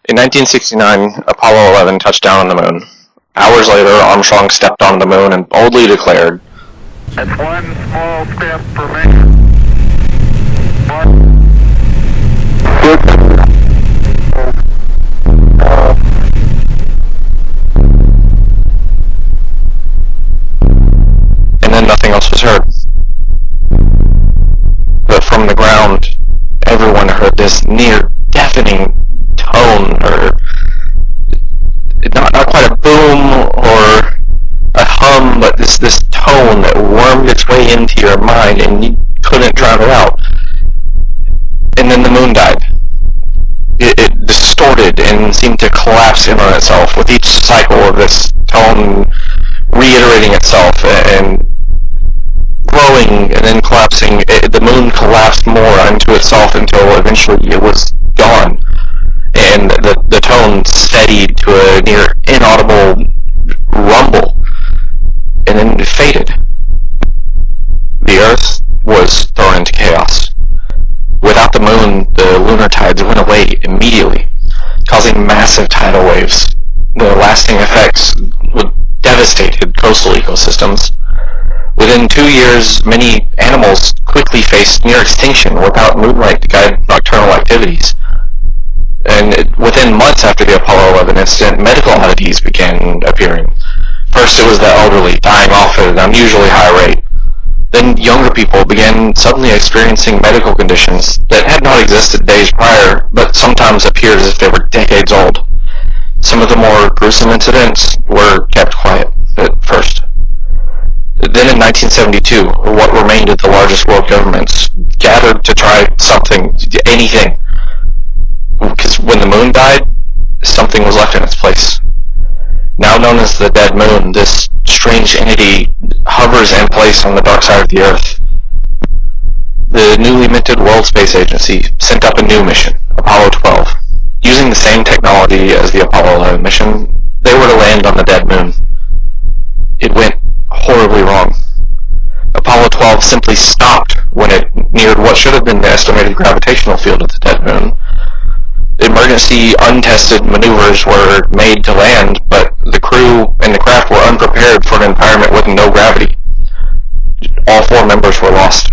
In 1969, Apollo 11 touched down on the moon. Hours later, Armstrong stepped on the moon and boldly declared, "That's one small step for man. And then nothing else was heard. But from the ground, everyone heard this near-deafening tone, or not quite a boom or a hum, but this tone that wormed its way into your mind and you couldn't drown it out. And then the moon died. It distorted and seemed to collapse in on itself with each cycle of this tone reiterating itself and growing and then collapsing. The moon collapsed more unto itself until eventually it was gone, and the tone steadied to a near inaudible rumble, and then it faded. The Earth was thrown into chaos. Without the moon, the lunar tides went away immediately, causing massive tidal waves. The lasting effects devastated coastal ecosystems. Within 2 years, many animals quickly faced near extinction without moonlight to guide nocturnal activities. And within months after the Apollo 11 incident, medical oddities began appearing. First, it was the elderly dying off at an unusually high rate. Then younger people began suddenly experiencing medical conditions that had not existed days prior, but sometimes appeared as if they were decades old. Some of the more gruesome incidents were kept quiet at first. Then in 1972, what remained of the largest world governments gathered to try something, anything. Because when the moon died, something was left in its place. Now known as the dead moon, this strange entity hovers in place on the dark side of the Earth. The newly minted World Space Agency sent up a new mission, Apollo 12. Using the same technology as the Apollo 11 mission, they were to land on the dead moon. It went horribly wrong. Apollo 12 simply stopped when it neared what should have been the estimated gravitational field of the dead moon. Emergency, untested maneuvers were made to land, but the crew and the craft were unprepared for an environment with no gravity. All 4 members were lost.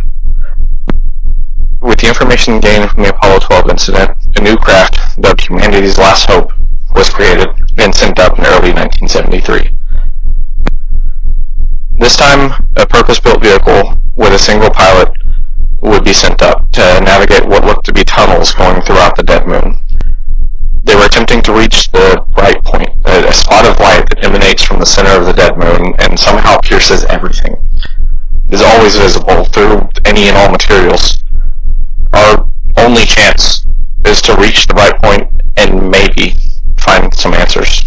With the information gained from the Apollo 12 incident, a new craft, dubbed Humanity's Last Hope, was created and sent up in early 1973. This time, a purpose-built vehicle with a single pilot would be sent up to navigate what looked to be tunnels going throughout the dead moon. They were attempting to reach the bright point, a spot of light that emanates from the center of the dead moon and somehow pierces everything. It is always visible through any and all materials. Our only chance is to reach the bright point and maybe find some answers.